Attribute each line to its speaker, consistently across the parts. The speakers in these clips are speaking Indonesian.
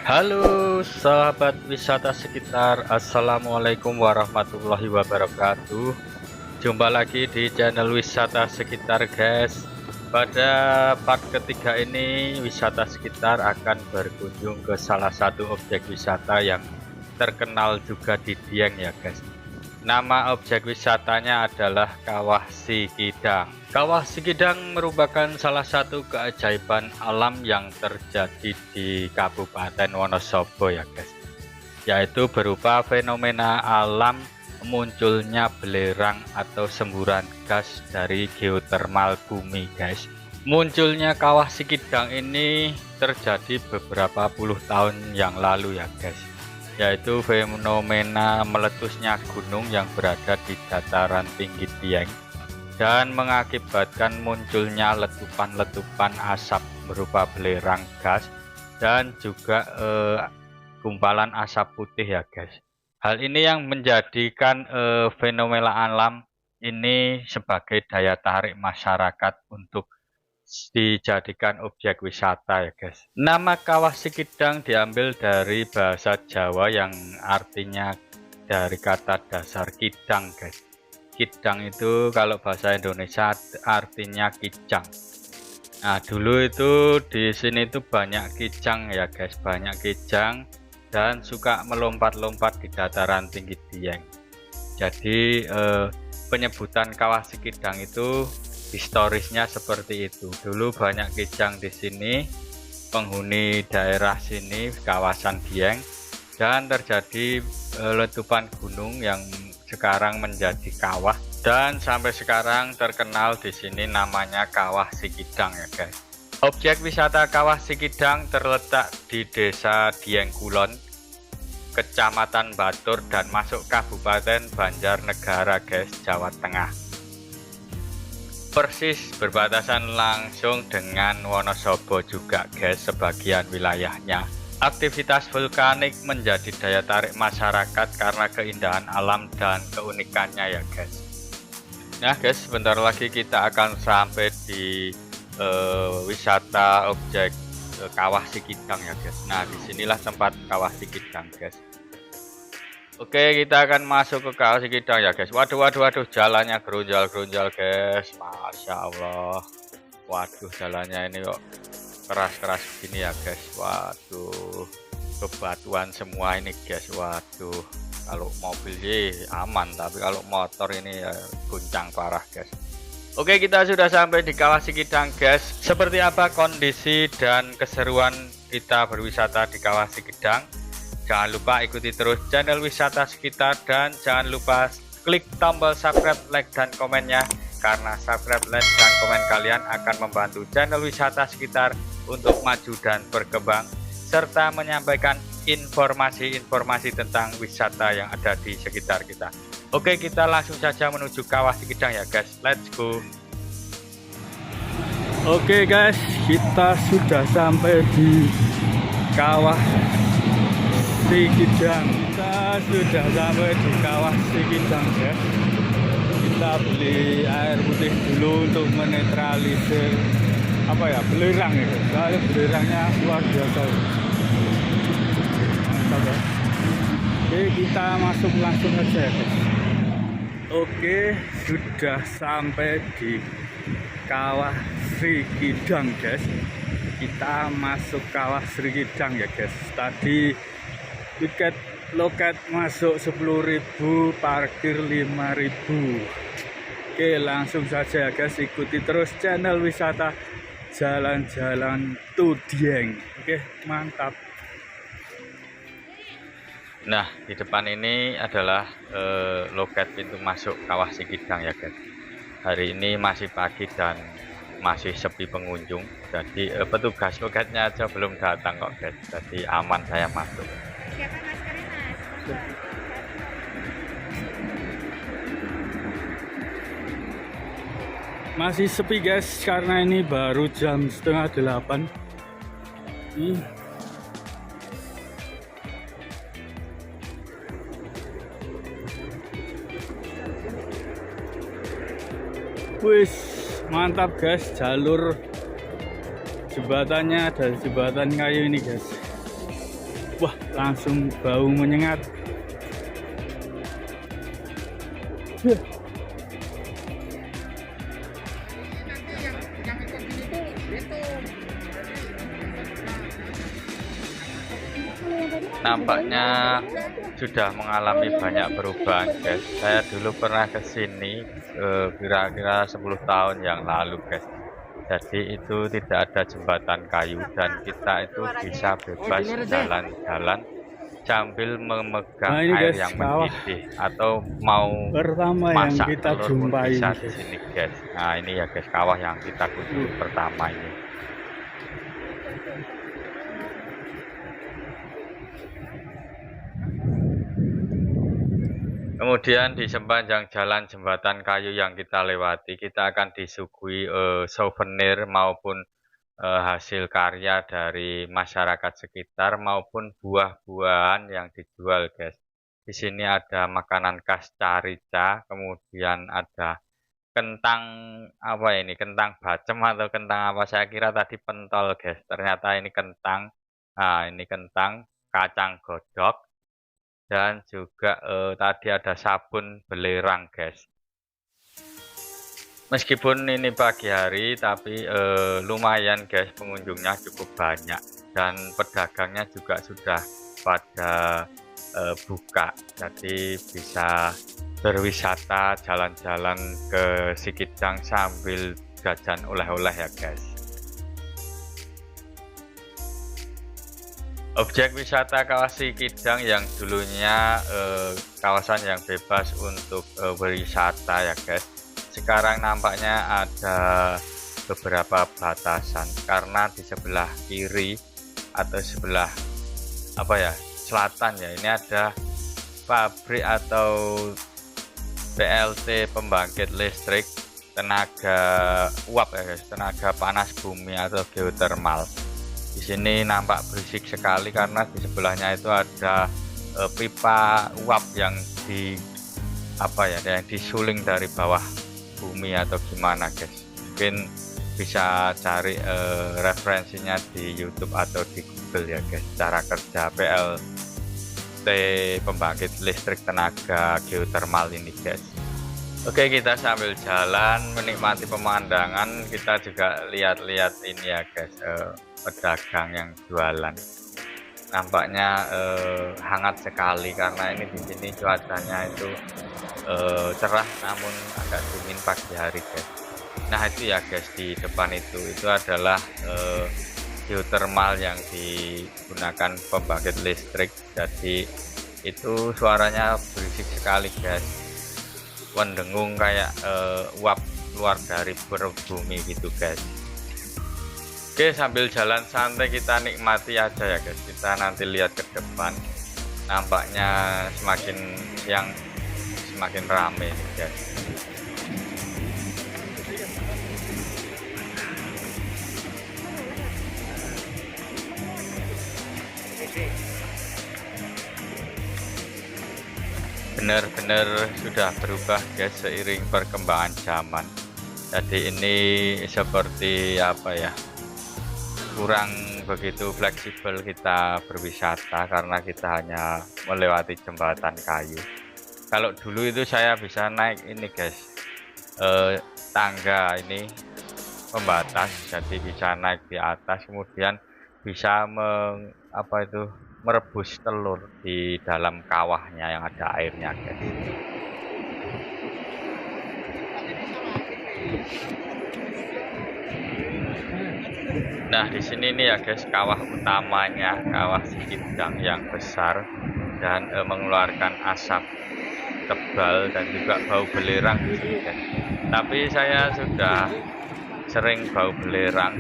Speaker 1: Halo sahabat wisata sekitar, assalamualaikum warahmatullahi wabarakatuh. Jumpa lagi di channel wisata sekitar guys. Pada part ketiga ini wisata sekitar akan berkunjung ke salah satu objek wisata yang terkenal juga di Dieng ya guys. Nama objek wisatanya adalah Kawah Sikidang. Kawah Sikidang merupakan salah satu keajaiban alam yang terjadi di Kabupaten Wonosobo ya guys, yaitu berupa fenomena alam munculnya belerang atau semburan gas dari geotermal bumi guys. Munculnya Kawah Sikidang ini terjadi beberapa puluh tahun yang lalu ya guys, yaitu fenomena meletusnya gunung yang berada di dataran tinggi Dieng dan mengakibatkan munculnya letupan-letupan asap berupa belerang gas dan juga gumpalan asap putih ya guys. Hal ini yang menjadikan fenomena alam ini sebagai daya tarik masyarakat untuk dijadikan objek wisata ya guys. Nama Kawah Sikidang diambil dari bahasa Jawa yang artinya dari kata dasar kidang guys. Kidang itu kalau bahasa Indonesia artinya kijang. Nah dulu itu di sini itu banyak kijang ya guys, banyak kijang dan suka melompat-lompat di dataran tinggi Dieng. Jadi penyebutan Kawah Sikidang itu historisnya seperti itu. Dulu banyak kijang di sini, penghuni daerah sini kawasan Dieng, dan terjadi letupan gunung yang sekarang menjadi kawah dan sampai sekarang terkenal di sini namanya Kawah Sikidang ya guys. Objek wisata Kawah Sikidang terletak di Desa Dieng Kulon, Kecamatan Batur dan masuk Kabupaten Banjarnegara guys, Jawa Tengah. Persis berbatasan langsung dengan Wonosobo juga guys sebagian wilayahnya. Aktivitas vulkanik menjadi daya tarik masyarakat karena keindahan alam dan keunikannya ya guys. Nah guys, sebentar lagi kita akan sampai di wisata objek Kawah Sikidang ya guys. Nah disinilah tempat Kawah Sikidang guys. Oke, kita akan masuk ke Kawah Sikidang ya guys. Waduh, jalannya gerunjal-gerunjal guys. Masya Allah. Waduh, jalannya ini kok keras-keras gini ya guys. Waduh, bebatuan semua ini guys. Waduh, kalau mobil sih aman, tapi kalau motor ini ya guncang parah guys. Oke, kita sudah sampai di Kawah Sikidang guys. Seperti apa kondisi dan keseruan kita berwisata di Kawah Sikidang? Jangan lupa ikuti terus channel wisata sekitar dan jangan lupa klik tombol subscribe, like, dan komennya, karena subscribe, like, dan komen kalian akan membantu channel wisata sekitar untuk maju dan berkembang serta menyampaikan informasi-informasi tentang wisata yang ada di sekitar kita. Oke, kita langsung saja menuju Kawah Sikidang ya guys. Let's go. Oke guys, kita sudah sampai di Kawah Sikidang. Kita sudah sampai di Kawah Sikidang ya. Kita beli air putih dulu untuk menetralisir belerang ya. Soalnya belerangnya luar biasa. Mantap ya. Oke, kita masuk langsung aja ya guys. Oke, sudah sampai di Kawah Sikidang guys. Kita masuk Kawah Sikidang ya guys. Tadi tiket loket masuk 10.000, parkir 5.000. Oke, langsung saja ya guys, ikuti terus channel wisata jalan-jalan to Dieng. Oke, mantap. Nah, di depan ini adalah loket pintu masuk Kawah Sikidang ya guys. Hari ini masih pagi dan masih sepi pengunjung, jadi petugas loketnya aja belum datang kok guys, jadi aman saya masuk.
Speaker 2: Siapa maskernya mas?
Speaker 1: Masih sepi guys karena ini baru jam setengah 8. Wis mantap guys, jalur jembatannya ada jembatan kayu ini guys.
Speaker 3: Wah, langsung bau menyengat.
Speaker 1: Nampaknya sudah mengalami banyak perubahan guys. Saya dulu pernah ke sini kira-kira 10 tahun yang lalu guys. Jadi itu tidak ada jembatan kayu dan kita itu bisa bebas jalan-jalan sambil memegang
Speaker 3: Nah, ini
Speaker 1: air
Speaker 3: guys,
Speaker 1: yang
Speaker 3: kawah
Speaker 1: mendidih atau mau
Speaker 3: pertama yang
Speaker 1: masak
Speaker 3: kita
Speaker 1: telur pun
Speaker 3: jumpai
Speaker 1: bisa
Speaker 3: ini,
Speaker 1: di sini guys. Nah ini ya guys, kawah yang kita kunjungi pertama ini. Kemudian di sepanjang jalan jembatan kayu yang kita lewati, kita akan disuguhi souvenir maupun hasil karya dari masyarakat sekitar maupun buah-buahan yang dijual, guys. Di sini ada makanan khas Carica, kemudian ada kentang apa ini? Kentang bacem atau kentang apa? Saya kira tadi pentol, guys. Ternyata ini kentang. Nah, ini kentang, kacang godok, dan juga tadi ada sabun belerang guys. Meskipun ini pagi hari tapi lumayan guys, pengunjungnya cukup banyak dan pedagangnya juga sudah pada buka, jadi bisa berwisata jalan-jalan ke Sikidang sambil jajan oleh-oleh ya guys. Objek wisata Kawah Sikidang yang dulunya kawasan yang bebas untuk berwisata ya guys, sekarang nampaknya ada beberapa batasan karena di sebelah kiri atau sebelah apa ya, selatan ya, ini ada pabrik atau PLT pembangkit listrik tenaga uap ya guys, tenaga panas bumi atau geotermal. Di sini nampak berisik sekali karena di sebelahnya itu ada pipa uap yang yang disuling dari bawah bumi atau gimana guys. Mungkin bisa cari referensinya di YouTube atau di Google ya guys, cara kerja PLT pembangkit listrik tenaga geotermal ini guys. Oke, kita sambil jalan menikmati pemandangan, kita juga lihat-lihat ini ya guys, pedagang yang jualan. Nampaknya hangat sekali karena ini di sini cuacanya itu cerah namun agak dingin pagi hari guys. Nah itu ya guys, di depan itu adalah geotermal yang digunakan pembangkit listrik, jadi itu suaranya berisik sekali guys, mendengung kayak uap keluar dari perut bumi gitu guys. Oke, sambil jalan santai kita nikmati aja ya guys. Kita nanti lihat ke depan, nampaknya semakin siang semakin rame guys. Benar-benar sudah berubah guys seiring perkembangan zaman. Jadi ini seperti apa ya, kurang begitu fleksibel kita berwisata karena kita hanya melewati jembatan kayu. Kalau dulu itu saya bisa naik ini guys, tangga ini pembatas, jadi bisa naik di atas, kemudian bisa merebus telur di dalam kawahnya yang ada airnya guys. Nah di sini nih ya guys, kawah utamanya, kawah Sikidang yang besar dan mengeluarkan asap tebal dan juga bau belerang di sini guys. Tapi saya sudah sering bau belerang,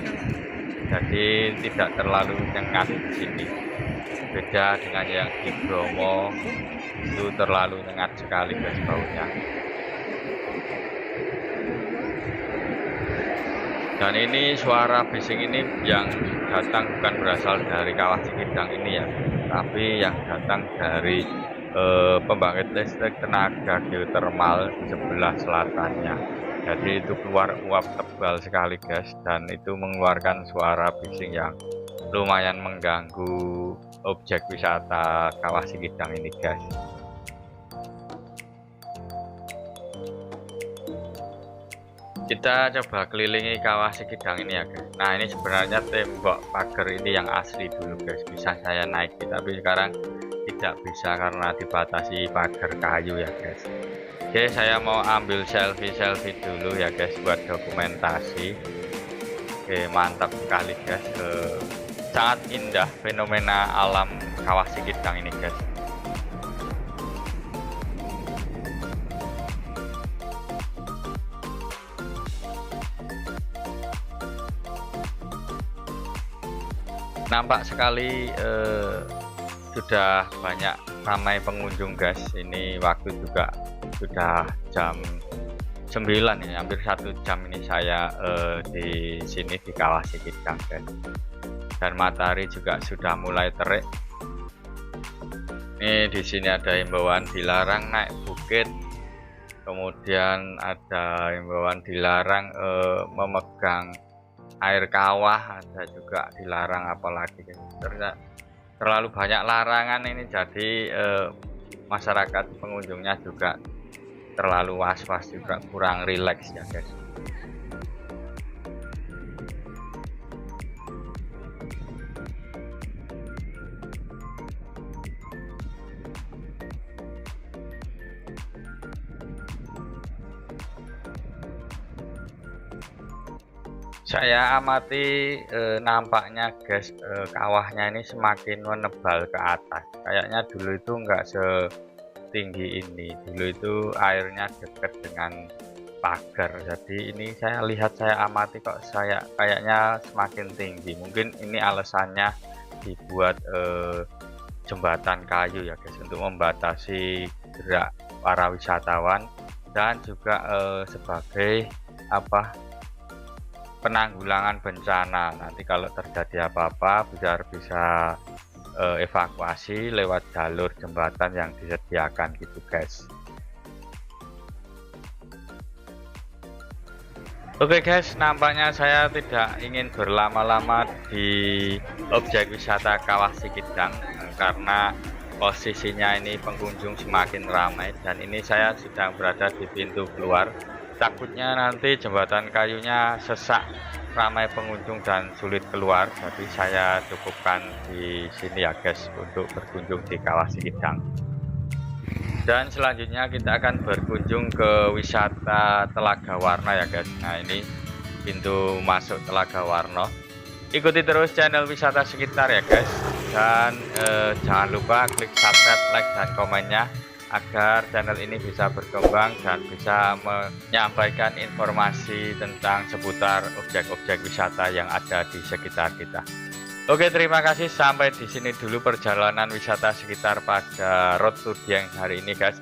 Speaker 1: jadi tidak terlalu nyengat di sini. Beda dengan yang di Bromo, itu terlalu nyengat sekali guys baunya. Dan ini suara bising ini yang datang bukan berasal dari kawah Sikidang ini ya, tapi yang datang dari pembangkit listrik tenaga geotermal di sebelah selatannya. Jadi itu keluar uap tebal sekali guys, dan itu mengeluarkan suara bising yang lumayan mengganggu objek wisata Kawah Sikidang ini guys. Kita coba kelilingi Kawah Sikidang ini ya guys. Nah ini sebenarnya tembok pagar ini yang asli dulu guys, bisa saya naiki, tapi sekarang tidak bisa karena dibatasi pagar kayu ya guys. Oke, saya mau ambil selfie dulu ya guys buat dokumentasi. Oke, mantap sekali guys. Sangat indah fenomena alam Kawah Sikidang ini guys. Nampak sekali sudah banyak ramai pengunjung guys. Ini waktu juga sudah jam 9 ini, hampir 1 jam ini saya di sini di Kawah Sikidang guys. Dan matahari juga sudah mulai terik. Ini di sini ada himbauan dilarang naik bukit. Kemudian ada himbauan dilarang memegang air kawah, ada juga dilarang apalagi terlalu banyak larangan ini, jadi masyarakat pengunjungnya juga terlalu was-was, juga kurang rileks ya guys. Saya amati nampaknya guys, kawahnya ini semakin menebal ke atas. Kayaknya dulu itu enggak setinggi ini. Dulu itu airnya dekat dengan pagar. Jadi ini saya lihat, saya amati kok kayaknya semakin tinggi. Mungkin ini alasannya dibuat jembatan kayu ya guys, untuk membatasi gerak para wisatawan dan juga sebagai penanggulangan bencana. Nanti kalau terjadi apa-apa biar bisa evakuasi lewat jalur jembatan yang disediakan gitu guys. Oke guys, nampaknya saya tidak ingin berlama-lama di objek wisata Kawah Sikidang karena posisinya ini pengunjung semakin ramai, dan ini saya sedang berada di pintu keluar. Takutnya nanti jembatan kayunya sesak, ramai pengunjung dan sulit keluar, jadi saya cukupkan di sini ya guys untuk berkunjung di Kawah Sikidang. Dan selanjutnya kita akan berkunjung ke wisata Telaga Warna ya guys. Nah ini pintu masuk Telaga Warna. Ikuti terus channel Wisata Sekitar ya guys, dan jangan lupa klik subscribe, like dan komennya agar channel ini bisa berkembang dan bisa menyampaikan informasi tentang seputar objek-objek wisata yang ada di sekitar kita. Oke, terima kasih. Sampai di sini dulu perjalanan wisata sekitar pada Road to Dieng hari ini guys.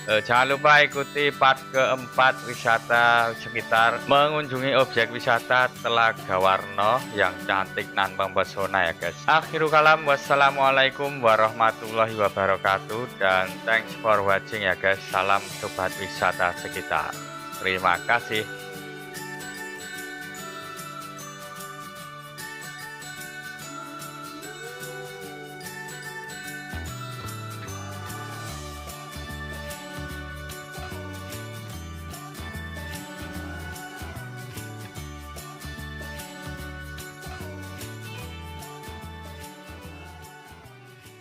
Speaker 1: Jangan lupa ikuti part keempat wisata sekitar, mengunjungi objek wisata Telaga Warna yang cantik dan mempesona ya guys. Akhirul kalam, wassalamualaikum warahmatullahi wabarakatuh, dan thanks for watching ya guys. Salam sobat wisata sekitar. Terima kasih.